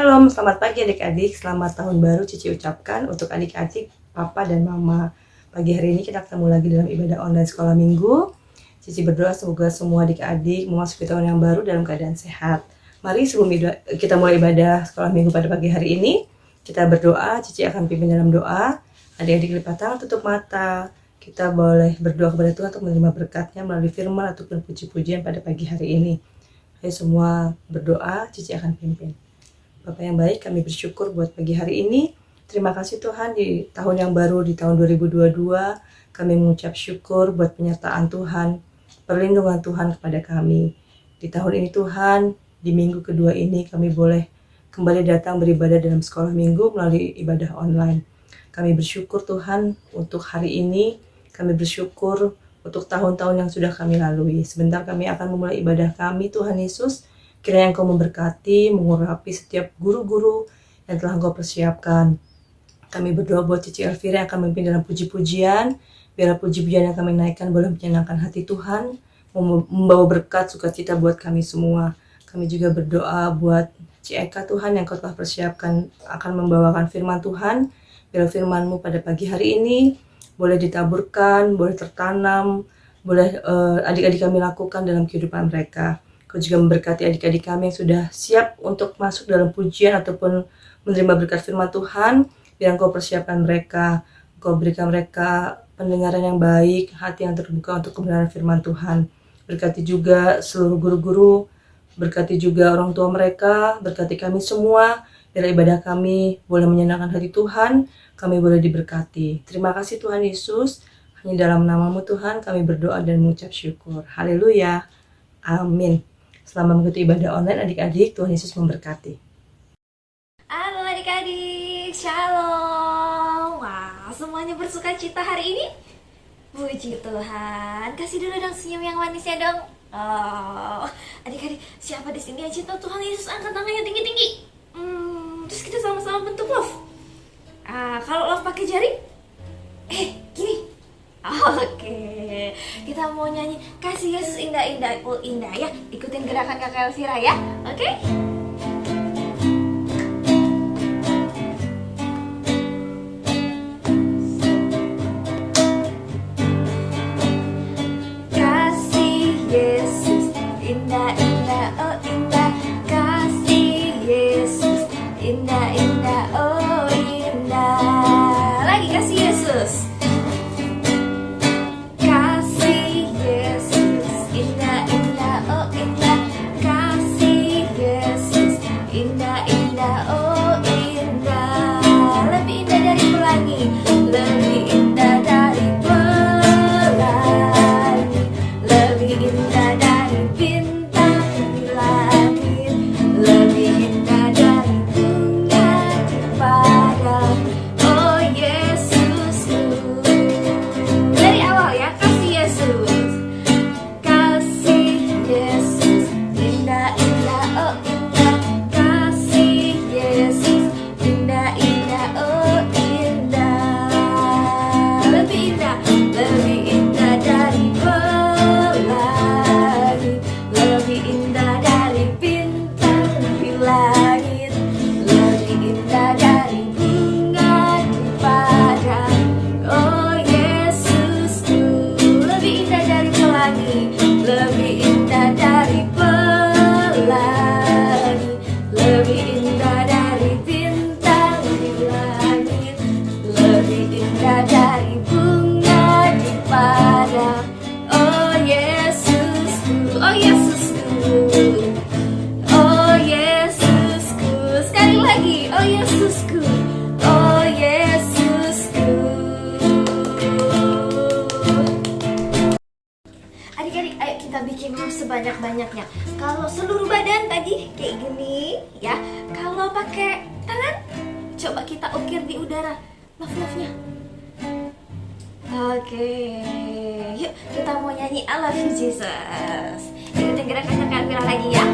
Shalom, selamat pagi adik-adik, selamat tahun baru Cici ucapkan untuk adik-adik, papa dan mama. Pagi hari ini kita ketemu lagi dalam ibadah online sekolah minggu. Cici berdoa semoga semua adik-adik memasuki tahun yang baru dalam keadaan sehat. Mari sebelum kita mulai ibadah sekolah minggu pada pagi hari ini, kita berdoa. Cici akan pimpin dalam doa. Adik-adik lipat tangan, tutup mata. Kita boleh berdoa kepada Tuhan untuk menerima berkatnya melalui firman ataupun puji-pujian pada pagi hari ini. Ayo semua berdoa, Cici akan pimpin. Bapak yang baik, kami bersyukur buat pagi hari ini. Terima kasih Tuhan di tahun yang baru, di tahun 2022. Kami mengucap syukur buat penyertaan Tuhan, perlindungan Tuhan kepada kami. Di tahun ini Tuhan, di minggu kedua ini kami boleh kembali datang beribadah dalam sekolah minggu melalui ibadah online. Kami bersyukur Tuhan untuk hari ini. Kami bersyukur untuk tahun-tahun yang sudah kami lalui. Sebentar kami akan memulai ibadah kami Tuhan Yesus. Kiranya Engkau memberkati, mengurapi setiap guru-guru yang telah Engkau persiapkan. Kami berdoa buat Cici Elvira yang akan memimpin dalam puji-pujian. Biarlah puji-pujian yang kami naikkan boleh menyenangkan hati Tuhan, membawa berkat sukacita buat kami semua. Kami juga berdoa buat Ci Eka Tuhan yang Kau telah persiapkan akan membawakan firman Tuhan. Biarlah firman-Mu pada pagi hari ini boleh ditaburkan, boleh tertanam, boleh adik-adik kami lakukan dalam kehidupan mereka. Kau juga memberkati adik-adik kami yang sudah siap untuk masuk dalam pujian ataupun menerima berkat firman Tuhan. Biar Engkau persiapkan mereka, Engkau berikan mereka pendengaran yang baik, hati yang terbuka untuk kebenaran firman Tuhan. Berkati juga seluruh guru-guru, berkati juga orang tua mereka, berkati kami semua. Biar ibadah kami boleh menyenangkan hati Tuhan, kami boleh diberkati. Terima kasih Tuhan Yesus, hanya dalam nama-Mu Tuhan kami berdoa dan mengucap syukur. Haleluya, amin. Selamat mengikuti ibadah online adik-adik, Tuhan Yesus memberkati. Halo adik-adik, shalom. Wah, semuanya bersuka cita hari ini? Puji Tuhan. Kasih dulu dong senyum yang manisnya dong. Oh, adik-adik, siapa di sini yang cinta Tuhan Yesus? Angkat tangannya tinggi-tinggi. Terus kita sama-sama bentuk love. Kalau love pakai jari? Gini. Oke, kita mau nyanyi Kasih Yesus indah-indah, indah ya. Ikutin gerakan Kakak Elvira ya. Oke? Kasih Yesus indah-indah, oh indah. Kasih Yesus indah-indah, oh indah. Lagi kasih Yesus. Adik-adik, ayo kita bikin love sebanyak-banyaknya. Kalau seluruh badan tadi kayak gini ya. Kalau pakai tangan, coba kita ukir di udara love-love-nya. Oke, yuk kita mau nyanyi I Love You Jesus. Ikutin gerakannya Kak Elvira lagi ya.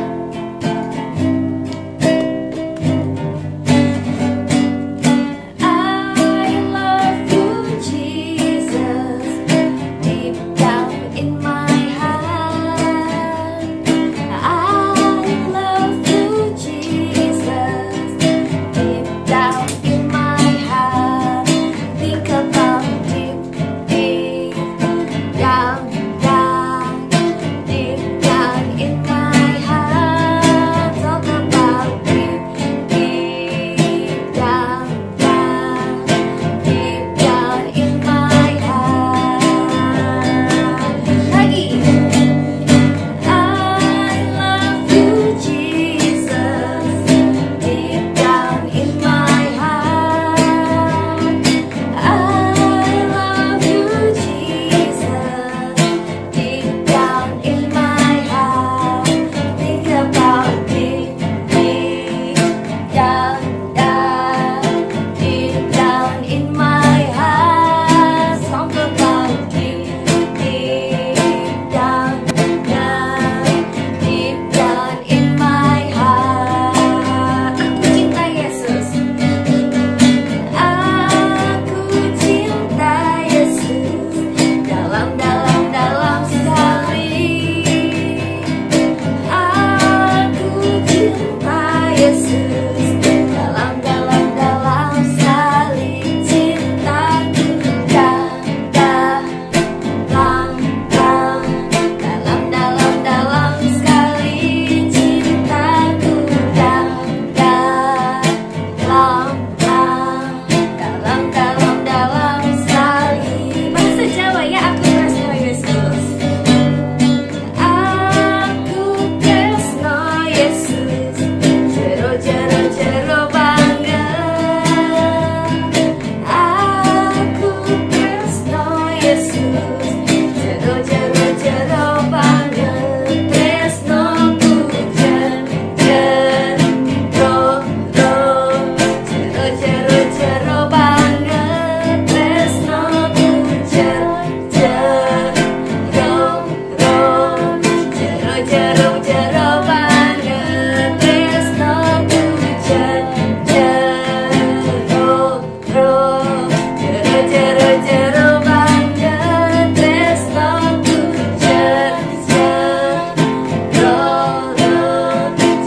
jero jero banget tresnoku jero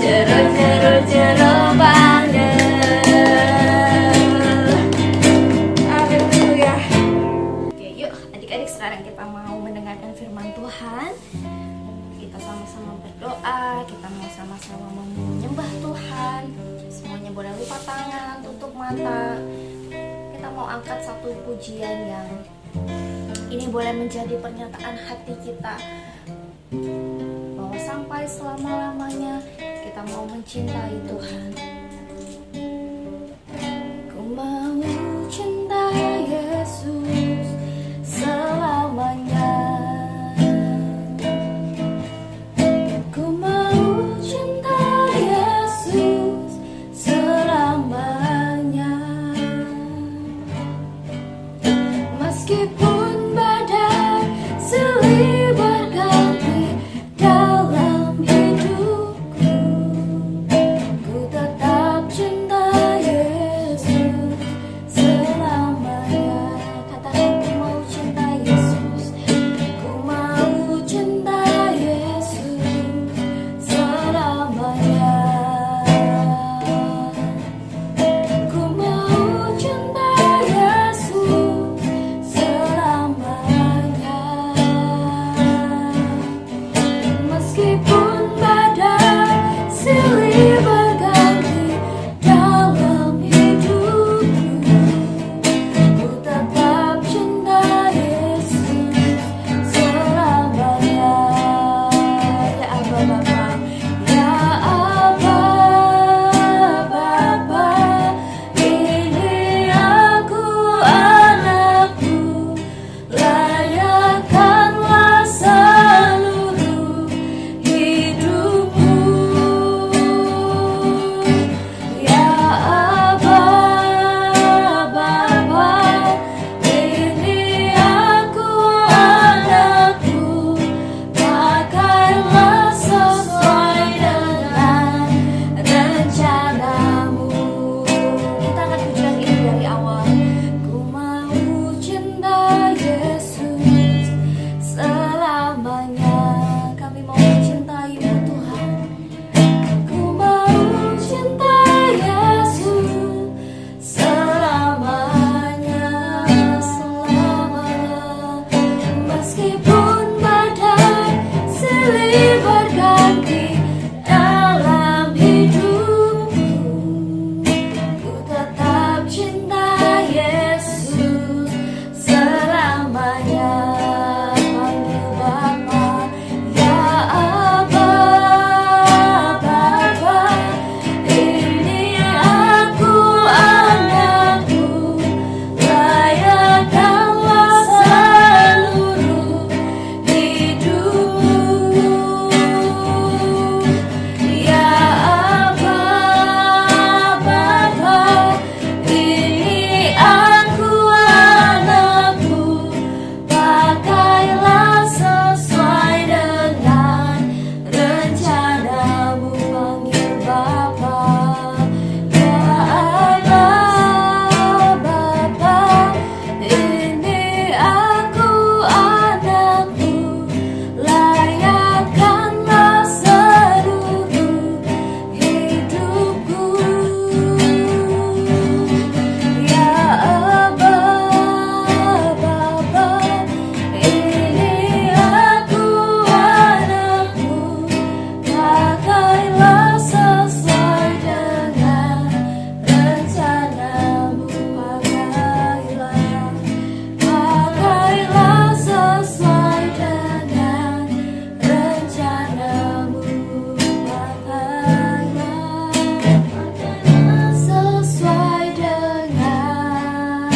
jero jero jero banget. Haleluya. Oke, yuk adik-adik, sekarang kita mau mendengarkan firman Tuhan. Kita sama-sama berdoa, kita mau sama-sama menyembah Tuhan. Semuanya boleh lupa tangan, tutup mata. Kita mau angkat satu pujian yang ini boleh menjadi pernyataan hati kita, bahwa sampai selama-lamanya kita mau mencintai Tuhan. Ku mau cintai Yesus selamanya. Ku mau cintai Yesus selamanya. Meskipun badai silih berganti dalam hidupku, ku tetap cinta Yesus selamanya. Katakan, ku mau cinta Yesus, ku mau cinta Yesus selamanya. Ku mau cinta Yesus selamanya. Meskipun badai silih berganti dalam hidupku, ku tetap cinta Yesus selamanya. Ya Aba Bapa, ya Aba Bapa, ini aku anakmu, layakkanlah seluruh hidupku. Ya Aba Bapa, ini aku anakmu, pakailah sesuai dengan rencanamu. Kita akan pujian ini dari awal. Ku mau cinta Yesus selamanya. Kami mau mencintaimu Tuhan. Ku mau cinta Yesus selamanya, selamanya. Meskipun badai silih berganti dalam hidupku, ku tetap cinta Yesus selamanya. Panggil Bapa, ya Aba Bapa, ini aku anakmu, layakkanlah seluruh hidupku. Ya Aba Bapa, ini aku anakmu, pakailah sesuai dengan rencanamu. Panggil Bapa, ya Aba Bapa, ini aku anakmu, layakkanlah seluruh hidupku. Ya Aba Bapa, ini aku anakmu, pakailah sesuai dengan rencanamu. Pakailah sesuai dengan rencanamu. Pakailah sesuai dengan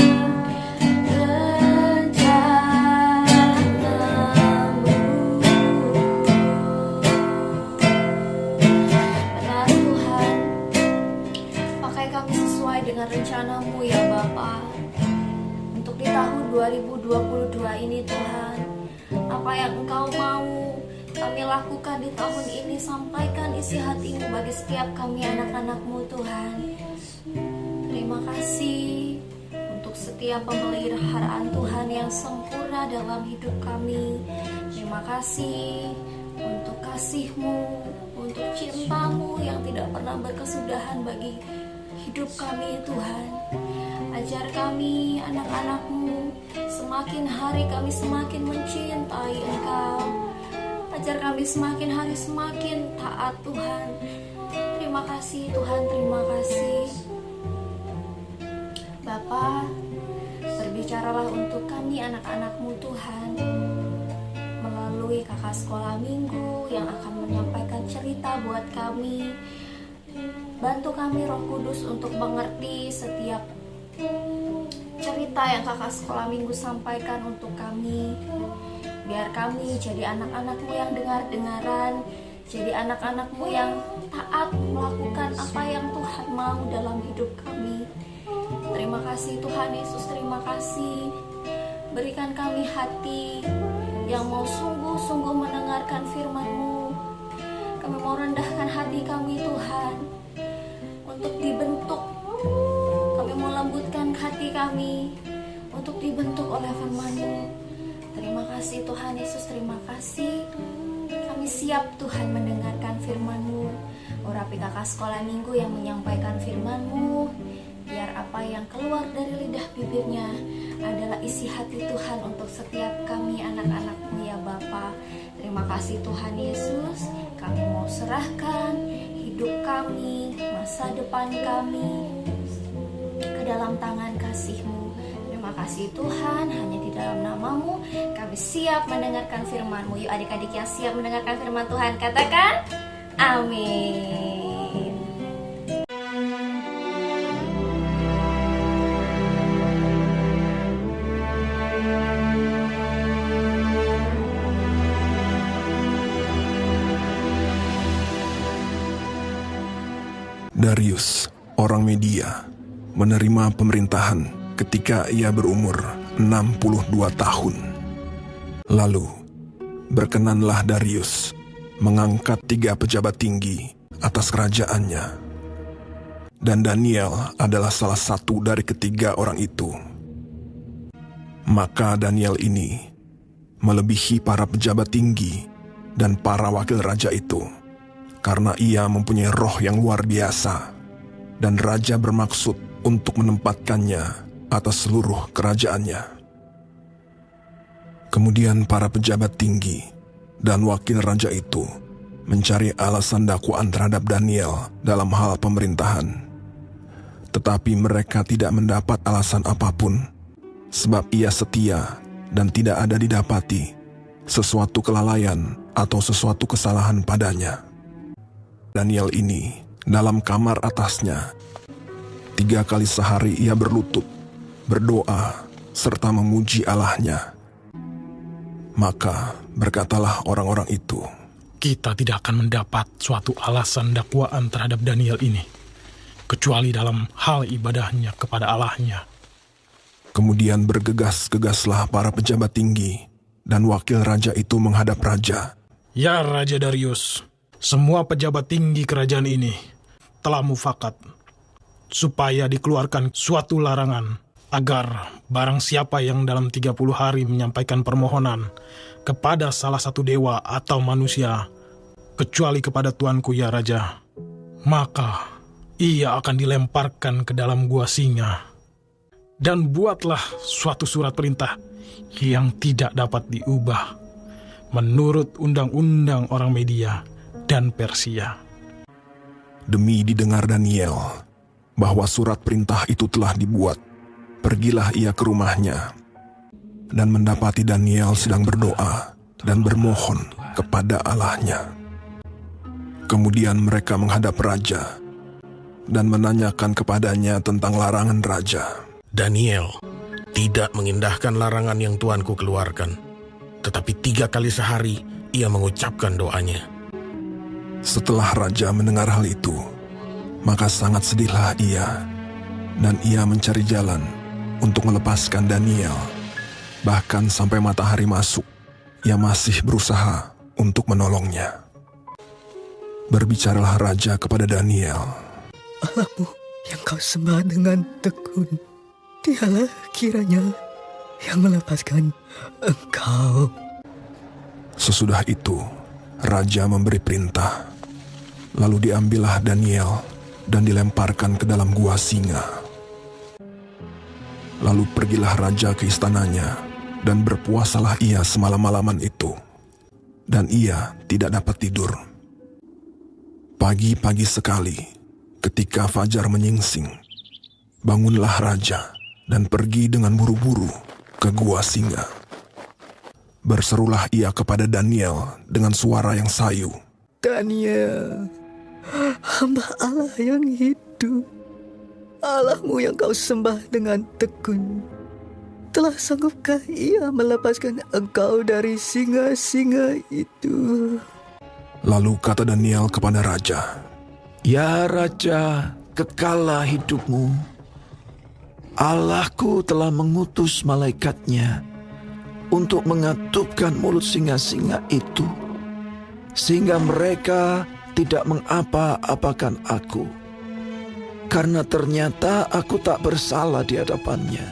Benar Tuhan, pakai kami sesuai dengan rencanamu ya Bapa. Untuk di tahun 2022 ini Tuhan, apa yang Engkau mau kami lakukan di tahun ini, sampaikan isi hatimu bagi setiap kami anak-anak-Mu Tuhan. Terima kasih untuk setiap pemeliharaan Tuhan yang sempurna dalam hidup kami. Terima kasih untuk kasih-Mu, untuk cinta-Mu yang tidak pernah berkesudahan bagi hidup kami Tuhan. Ajar kami anak-anak-Mu, semakin hari kami semakin mencintai Engkau. Ajar kami semakin hari semakin taat Tuhan. Terima kasih Tuhan, terima kasih. Bapa, berbicaralah untuk kami anak-anak-Mu Tuhan, melalui kakak sekolah minggu yang akan menyampaikan cerita buat kami. Bantu kami Roh Kudus untuk mengerti setiap cerita yang kakak sekolah minggu sampaikan untuk kami. Biar kami jadi anak-anak-Mu yang dengar-dengaran, jadi anak-anak-Mu yang taat melakukan apa yang Tuhan mau dalam hidup kami. Terima kasih Tuhan Yesus, terima kasih. Berikan kami hati yang mau sungguh-sungguh mendengarkan firman-Mu. Kami mau rendahkan hati kami Tuhan untuk dibentuk. Kami mau lembutkan hati kami untuk dibentuk oleh firman-Mu. Terima kasih Tuhan Yesus, terima kasih. Kami siap Tuhan mendengarkan firman-Mu. Urapi kakak sekolah minggu yang menyampaikan firman-Mu. Biar apa yang keluar dari lidah bibirnya adalah isi hati Tuhan untuk setiap kami anak-anak-Mu ya Bapa. Terima kasih Tuhan Yesus. Kami mau serahkan hidup kami, masa depan kami ke dalam tangan kasih-Mu. Terima kasih Tuhan, hanya di dalam nama-Mu kami siap mendengarkan firman-Mu. Yuk adik-adik yang siap mendengarkan firman Tuhan, katakan amin. Darius, orang Media, menerima pemerintahan ketika ia berumur 62 tahun. Lalu, berkenanlah Darius mengangkat 3 pejabat tinggi atas kerajaannya. Dan Daniel adalah salah satu dari ketiga orang itu. Maka Daniel ini melebihi para pejabat tinggi dan para wakil raja itu, karena ia mempunyai roh yang luar biasa, dan raja bermaksud untuk menempatkannya atas seluruh kerajaannya. Kemudian para pejabat tinggi dan wakil raja itu mencari alasan dakwaan terhadap Daniel dalam hal pemerintahan. Tetapi mereka tidak mendapat alasan apapun, sebab ia setia dan tidak ada didapati sesuatu kelalaian atau sesuatu kesalahan padanya. Daniel ini dalam kamar atasnya 3 kali sehari ia berlutut, berdoa, serta memuji Allahnya. Maka berkatalah orang-orang itu, kita tidak akan mendapat suatu alasan dakwaan terhadap Daniel ini, kecuali dalam hal ibadahnya kepada Allahnya. Kemudian bergegas-gegaslah para pejabat tinggi dan wakil raja itu menghadap raja. Ya Raja Darius, semua pejabat tinggi kerajaan ini telah mufakat supaya dikeluarkan suatu larangan agar barang siapa yang dalam 30 hari menyampaikan permohonan kepada salah satu dewa atau manusia, kecuali kepada tuanku ya Raja, maka ia akan dilemparkan ke dalam gua singa. Dan buatlah suatu surat perintah yang tidak dapat diubah menurut undang-undang orang Media dan Persia. Demi didengar Daniel bahwa surat perintah itu telah dibuat, pergilah ia ke rumahnya dan mendapati Daniel sedang berdoa dan bermohon kepada Allahnya. Kemudian mereka menghadap raja dan menanyakan kepadanya tentang larangan raja. Daniel tidak mengindahkan larangan yang tuanku keluarkan, tetapi 3 kali sehari ia mengucapkan doanya. Setelah raja mendengar hal itu, maka sangat sedihlah ia, dan ia mencari jalan untuk melepaskan Daniel. Bahkan sampai matahari masuk, ia masih berusaha untuk menolongnya. Berbicaralah raja kepada Daniel. Allahmu yang kau sembah dengan tekun Dialah kiranya yang melepaskan engkau. Sesudah itu, raja memberi perintah. Lalu diambillah Daniel dan dilemparkan ke dalam gua singa. Lalu pergilah raja ke istananya, dan berpuasalah ia semalam-malaman itu. Dan ia tidak dapat tidur. Pagi-pagi sekali, ketika fajar menyingsing, bangunlah raja dan pergi dengan buru-buru ke gua singa. Berserulah ia kepada Daniel dengan suara yang sayu. Daniel, hamba Allah yang hidup, Allahmu yang kau sembah dengan tekun, telah sanggupkah ia melepaskan engkau dari singa-singa itu? Lalu kata Daniel kepada raja, Ya Raja, kekallah hidupmu. Allahku telah mengutus malaikatnya untuk mengatupkan mulut singa-singa itu, sehingga mereka tidak mengapa-apakan aku. Karena ternyata aku tak bersalah di hadapannya.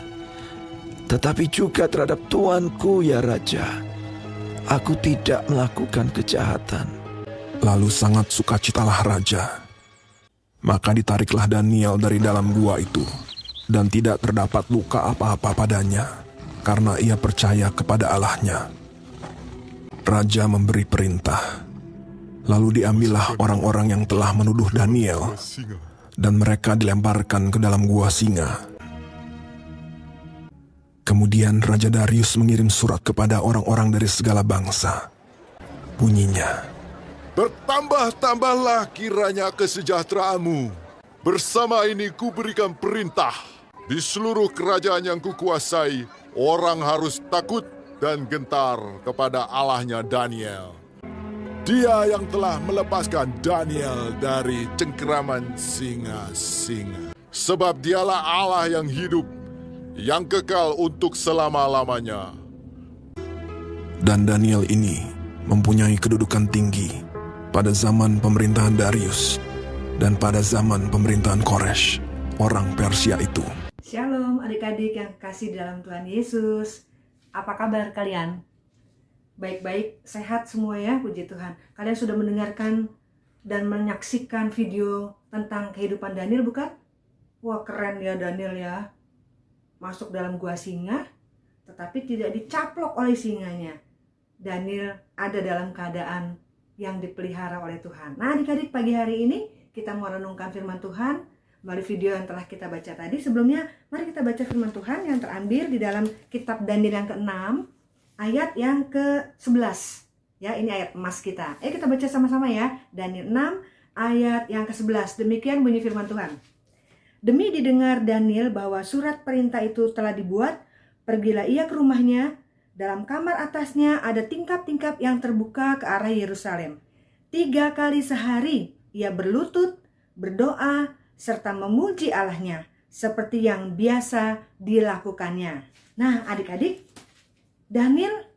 Tetapi juga terhadap tuanku ya Raja, aku tidak melakukan kejahatan. lalu sangat sukacitalah raja. Maka ditariklah Daniel dari dalam gua itu, dan tidak terdapat luka apa-apa padanya, karena ia percaya kepada Allahnya. Raja memberi perintah. Lalu diambillah orang-orang yang telah menuduh Daniel, dan mereka dilemparkan ke dalam gua singa. Kemudian Raja Darius mengirim surat kepada orang-orang dari segala bangsa. Bunyinya, Bertambah-tambahlah kiranya kesejahteraanmu. Bersama ini kuberikan perintah. Di seluruh kerajaan yang kukuasai, orang harus takut dan gentar kepada Allahnya Daniel. Dia yang telah melepaskan Daniel dari cengkeraman singa-singa. Sebab dialah Allah yang hidup, yang kekal untuk selama-lamanya. dan Daniel ini mempunyai kedudukan tinggi pada zaman pemerintahan Darius dan pada zaman pemerintahan Koresh, orang Persia itu. Shalom adik-adik yang kasih dalam Tuhan Yesus. Apa kabar kalian? Baik-baik, sehat semua ya, puji Tuhan. Kalian sudah mendengarkan dan menyaksikan video tentang kehidupan Daniel bukan? Wah keren ya Daniel ya. Masuk dalam gua singa, tetapi tidak dicaplok oleh singanya. Daniel ada dalam keadaan yang dipelihara oleh Tuhan. Nah adik-adik, pagi hari ini kita mau renungkan firman Tuhan melalui video yang telah kita baca tadi. Sebelumnya mari kita baca firman Tuhan yang terambil di dalam kitab Daniel yang ke-6 ayat yang ke-11. Ya, ini ayat emas kita. Kita baca sama-sama ya. Daniel 6 ayat yang ke-11. Demikian bunyi firman Tuhan. Demi didengar Daniel bahwa surat perintah itu telah dibuat, pergilah ia ke rumahnya. Dalam kamar atasnya ada tingkap-tingkap yang terbuka ke arah Yerusalem. 3 kali sehari ia berlutut, berdoa, serta memuji Allahnya, seperti yang biasa dilakukannya. Nah adik-adik, Daniel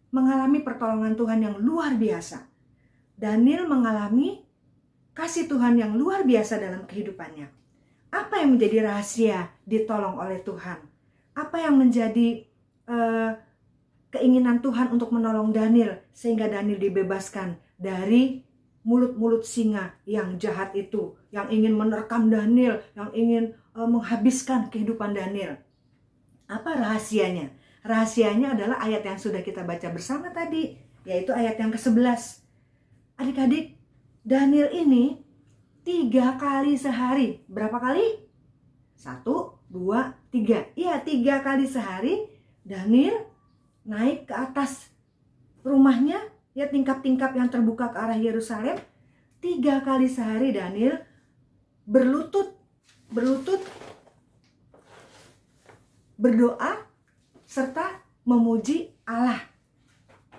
mengalami pertolongan Tuhan yang luar biasa. Daniel mengalami kasih Tuhan yang luar biasa dalam kehidupannya. Apa yang menjadi rahasia ditolong oleh Tuhan? Apa yang menjadi keinginan Tuhan untuk menolong Daniel sehingga Daniel dibebaskan dari mulut-mulut singa yang jahat itu, yang ingin menerkam Daniel, yang ingin menghabiskan kehidupan Daniel? Apa rahasianya? Rahasianya adalah ayat yang sudah kita baca bersama tadi, yaitu ayat yang ke-11. Adik-adik, Daniel ini 3 kali sehari. Berapa kali? 1, 2, 3. Iya, 3 kali sehari Daniel naik ke atas rumahnya, ya tingkap-tingkap yang terbuka ke arah Yerusalem. 3 kali sehari Daniel berlutut, berdoa, serta memuji Allah.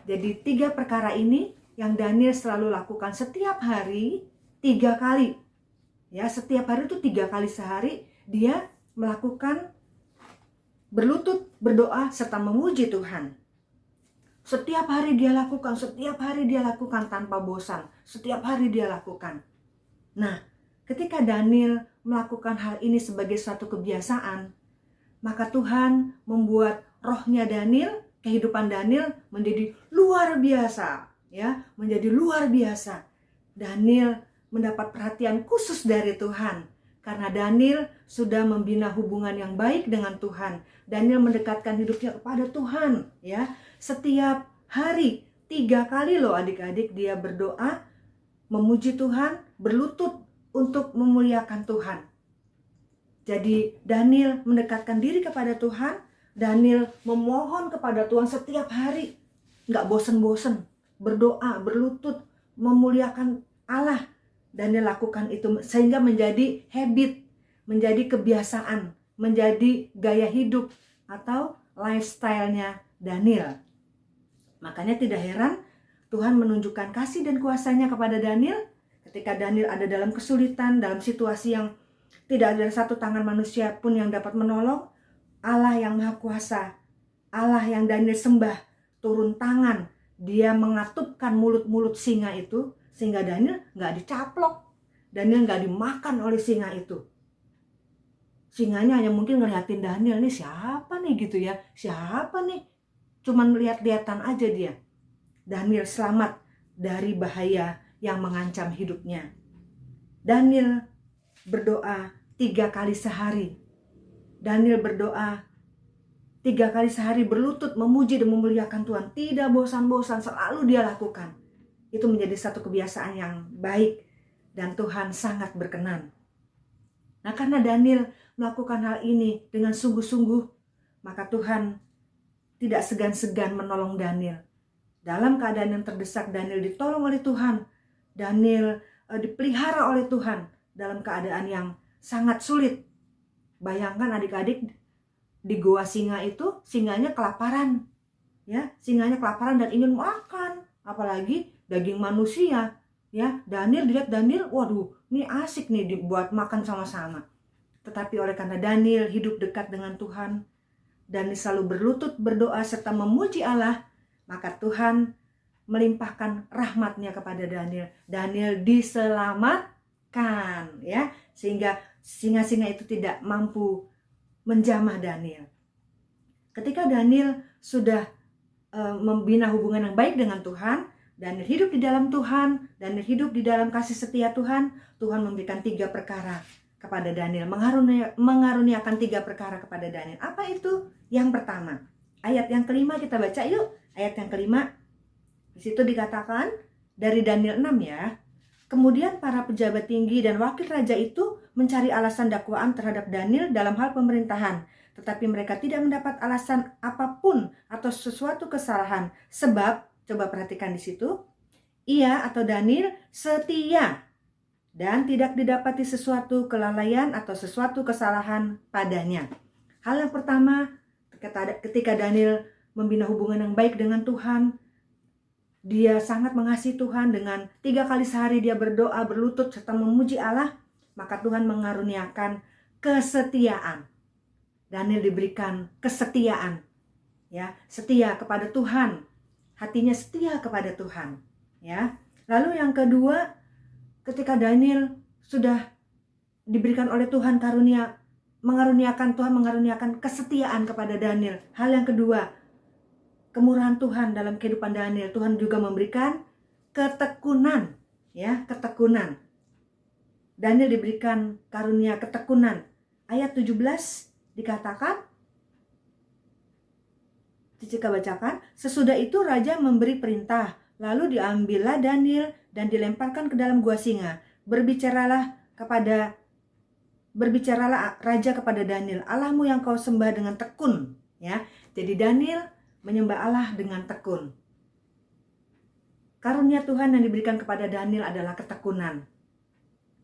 Jadi 3 perkara ini yang Daniel selalu lakukan setiap hari 3 kali. Ya, setiap hari itu 3 kali sehari dia melakukan berlutut, berdoa, serta memuji Tuhan. Setiap hari dia lakukan tanpa bosan. Setiap hari dia lakukan. Nah, ketika Daniel melakukan hal ini sebagai suatu kebiasaan, maka Tuhan membuat rohnya Daniel, kehidupan Daniel menjadi luar biasa, ya, menjadi luar biasa. Daniel mendapat perhatian khusus dari Tuhan karena Daniel sudah membina hubungan yang baik dengan Tuhan. Daniel mendekatkan hidupnya kepada Tuhan, ya. Setiap hari 3 kali loh adik-adik dia berdoa, memuji Tuhan, berlutut untuk memuliakan Tuhan. Jadi Daniel mendekatkan diri kepada Tuhan, Daniel memohon kepada Tuhan setiap hari, nggak bosen-bosen, berdoa, berlutut, memuliakan Allah. Daniel lakukan itu sehingga menjadi habit, menjadi kebiasaan, menjadi gaya hidup atau lifestyle-nya Daniel. Makanya tidak heran Tuhan menunjukkan kasih dan kuasa-Nya kepada Daniel ketika Daniel ada dalam kesulitan, dalam situasi yang tidak ada satu tangan manusia pun yang dapat menolong. Allah yang Maha Kuasa, Allah yang Daniel sembah, turun tangan. Dia mengatupkan mulut-mulut singa itu, sehingga Daniel nggak dicaplok. Daniel nggak dimakan oleh singa itu. Singanya hanya mungkin ngeliatin Daniel, nih siapa nih gitu ya, siapa nih. Cuman lihat-lihatan aja dia. Daniel selamat dari bahaya yang mengancam hidupnya. Daniel berdoa 3 kali sehari. Daniel berdoa 3 kali sehari, berlutut memuji dan memuliakan Tuhan. Tidak bosan-bosan, selalu dia lakukan. Itu menjadi satu kebiasaan yang baik dan Tuhan sangat berkenan. Nah, karena Daniel melakukan hal ini dengan sungguh-sungguh, maka Tuhan tidak segan-segan menolong Daniel. Dalam keadaan yang terdesak, Daniel ditolong oleh Tuhan. Daniel dipelihara oleh Tuhan dalam keadaan yang sangat sulit. Bayangkan adik-adik, di goa singa itu, singanya kelaparan. Ya, singanya kelaparan dan ingin makan, apalagi daging manusia. Ya, Daniel dilihat Daniel, waduh, ini asik nih dibuat makan sama-sama. Tetapi oleh karena Daniel hidup dekat dengan Tuhan, Daniel selalu berlutut berdoa serta memuji Allah, maka Tuhan melimpahkan rahmat-Nya kepada Daniel. Daniel diselamatkan, ya, sehingga singa-singa itu tidak mampu menjamah Daniel. Ketika Daniel sudah membina hubungan yang baik dengan Tuhan, Daniel hidup di dalam Tuhan, Daniel hidup di dalam kasih setia Tuhan, Tuhan memberikan 3 perkara kepada Daniel, mengaruniakan 3 perkara kepada Daniel. Apa itu? Yang pertama, ayat yang kelima kita baca yuk. Ayat yang kelima, di situ dikatakan dari Daniel 6 ya. Kemudian para pejabat tinggi dan wakil raja itu mencari alasan dakwaan terhadap Daniel dalam hal pemerintahan. Tetapi mereka tidak mendapat alasan apapun atau sesuatu kesalahan. Sebab, coba perhatikan di situ, ia atau Daniel setia dan tidak didapati sesuatu kelalaian atau sesuatu kesalahan padanya. Hal yang pertama, ketika Daniel membina hubungan yang baik dengan Tuhan, dia sangat mengasihi Tuhan. Dengan 3 kali sehari dia berdoa, berlutut, serta memuji Allah, maka Tuhan mengaruniakan kesetiaan. Daniel diberikan kesetiaan, ya, setia kepada Tuhan, hatinya setia kepada Tuhan, ya. Lalu yang kedua, ketika Daniel sudah diberikan oleh Tuhan Tuhan mengaruniakan kesetiaan kepada Daniel. Hal yang kedua, kemurahan Tuhan dalam kehidupan Daniel. Tuhan juga memberikan ketekunan, ya, ketekunan. Daniel diberikan karunia ketekunan. Ayat 17 dikatakan, Cicika bacakan, sesudah itu raja memberi perintah, lalu diambillah Daniel dan dilemparkan ke dalam gua singa. Berbicaralah raja kepada Daniel, Allahmu yang kau sembah dengan tekun, ya. Jadi Daniel menyembah Allah dengan tekun. Karunia Tuhan yang diberikan kepada Daniel adalah ketekunan.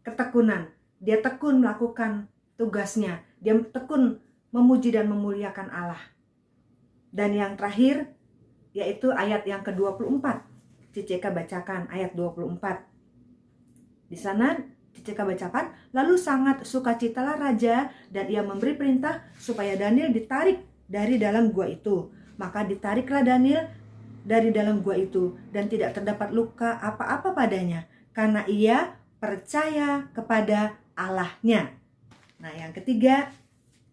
Ketekunan. Dia tekun melakukan tugasnya. Dia tekun memuji dan memuliakan Allah. Dan yang terakhir, yaitu ayat yang ke-24. Cicika bacakan ayat 24. Di sana Cicika bacakan, lalu sangat sukacitalah raja dan ia memberi perintah supaya Daniel ditarik dari dalam gua itu. Maka ditariklah Daniel dari dalam gua itu dan tidak terdapat luka apa-apa padanya karena ia percaya kepada Allahnya. Nah, yang ketiga,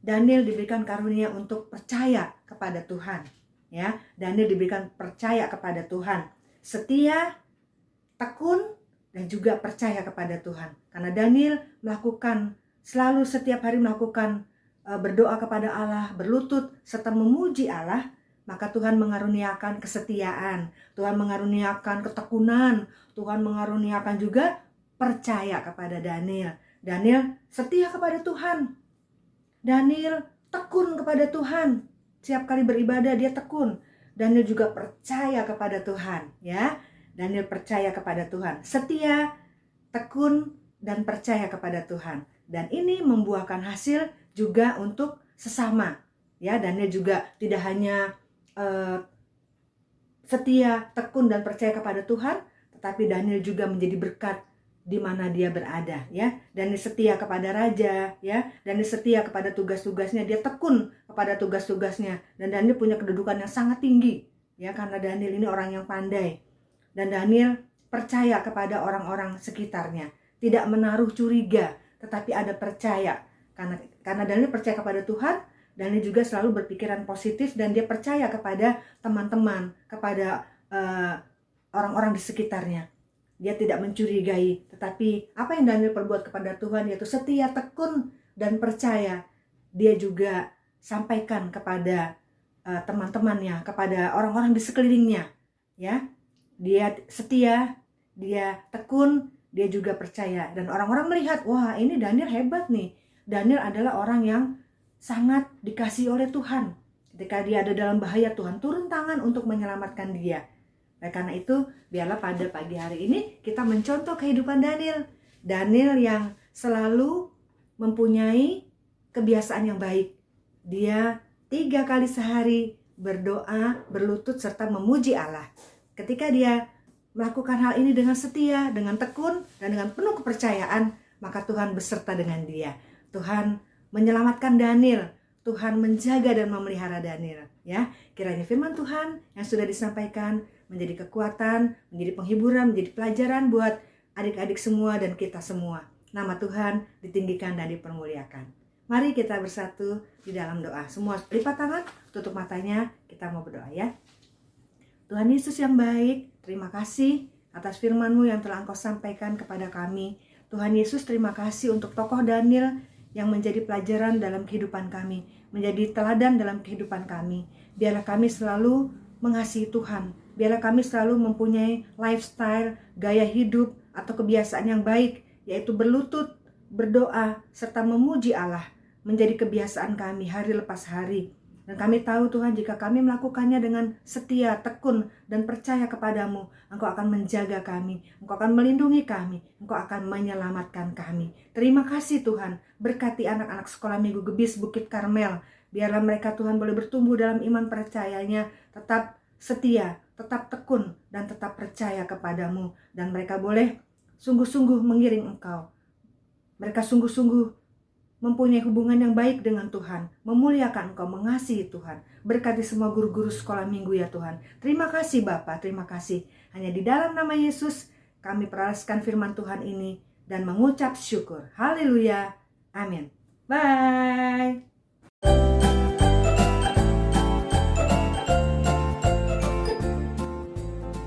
Daniel diberikan karunia untuk percaya kepada Tuhan. Ya, Daniel diberikan percaya kepada Tuhan, setia, tekun, dan juga percaya kepada Tuhan. Karena Daniel selalu setiap hari melakukan berdoa kepada Allah, berlutut, serta memuji Allah, maka Tuhan mengaruniakan kesetiaan, Tuhan mengaruniakan ketekunan, Tuhan mengaruniakan juga percaya kepada Daniel. Daniel setia kepada Tuhan. Daniel tekun kepada Tuhan. Setiap kali beribadah dia tekun. Daniel juga percaya kepada Tuhan, ya. Daniel percaya kepada Tuhan, setia, tekun, dan percaya kepada Tuhan. Dan ini membuahkan hasil juga untuk sesama. Ya, Daniel juga tidak hanya setia, tekun, dan percaya kepada Tuhan, tetapi Daniel juga menjadi berkat di mana dia berada, ya. Daniel setia kepada raja, ya. Daniel setia kepada tugas-tugasnya, dia tekun kepada tugas-tugasnya, dan Daniel punya kedudukan yang sangat tinggi, ya, karena Daniel ini orang yang pandai. Dan Daniel percaya kepada orang-orang sekitarnya, tidak menaruh curiga, tetapi ada percaya. Karena Daniel percaya kepada Tuhan, Daniel juga selalu berpikiran positif, dan dia percaya kepada teman-teman, kepada orang-orang di sekitarnya. Dia tidak mencurigai, tetapi apa yang Daniel perbuat kepada Tuhan yaitu setia, tekun, dan percaya. Dia juga sampaikan kepada teman-temannya, kepada orang-orang di sekelilingnya, ya. Dia setia, dia tekun, dia juga percaya, dan orang-orang melihat, wah, ini Daniel hebat nih. Daniel adalah orang yang sangat dikasihi oleh Tuhan. Ketika dia ada dalam bahaya, Tuhan turun tangan untuk menyelamatkan dia. Nah, karena itu, biarlah pada pagi hari ini kita mencontoh kehidupan Daniel. Daniel yang selalu mempunyai kebiasaan yang baik. Dia 3 kali sehari berdoa, berlutut, serta memuji Allah. Ketika dia melakukan hal ini dengan setia, dengan tekun, dan dengan penuh kepercayaan, maka Tuhan beserta dengan dia. Tuhan menyelamatkan Daniel. Tuhan menjaga dan memelihara Daniel. Ya, kiranya firman Tuhan yang sudah disampaikan menjadi kekuatan, menjadi penghiburan, menjadi pelajaran buat adik-adik semua dan kita semua. Nama Tuhan ditinggikan dan dipermuliakan. Mari kita bersatu di dalam doa. Semua lipat tangan, tutup matanya, kita mau berdoa, ya. Tuhan Yesus yang baik, terima kasih atas firman-Mu yang telah Engkau sampaikan kepada kami. Tuhan Yesus, terima kasih untuk tokoh Daniel yang menjadi pelajaran dalam kehidupan kami, menjadi teladan dalam kehidupan kami. Biarlah kami selalu mengasihi Tuhan. Biarlah kami selalu mempunyai lifestyle, gaya hidup, atau kebiasaan yang baik, yaitu berlutut, berdoa, serta memuji Allah, menjadi kebiasaan kami hari lepas hari. Dan kami tahu Tuhan, jika kami melakukannya dengan setia, tekun, dan percaya kepadamu, Engkau akan menjaga kami, Engkau akan melindungi kami, Engkau akan menyelamatkan kami. Terima kasih Tuhan, berkati anak-anak sekolah minggu Gebis Bukit Karmel. Biarlah mereka Tuhan boleh bertumbuh dalam iman percayanya, tetap setia, tetap tekun, dan tetap percaya kepadamu. Dan mereka boleh sungguh-sungguh mengiring Engkau. Mereka sungguh-sungguh mempunyai hubungan yang baik dengan Tuhan, memuliakan Engkau, mengasihi Tuhan. Berkati semua guru-guru sekolah minggu ya Tuhan. Terima kasih Bapa, terima kasih. Hanya di dalam nama Yesus kami peraskan firman Tuhan ini dan mengucap syukur. Haleluya. Amin. Bye.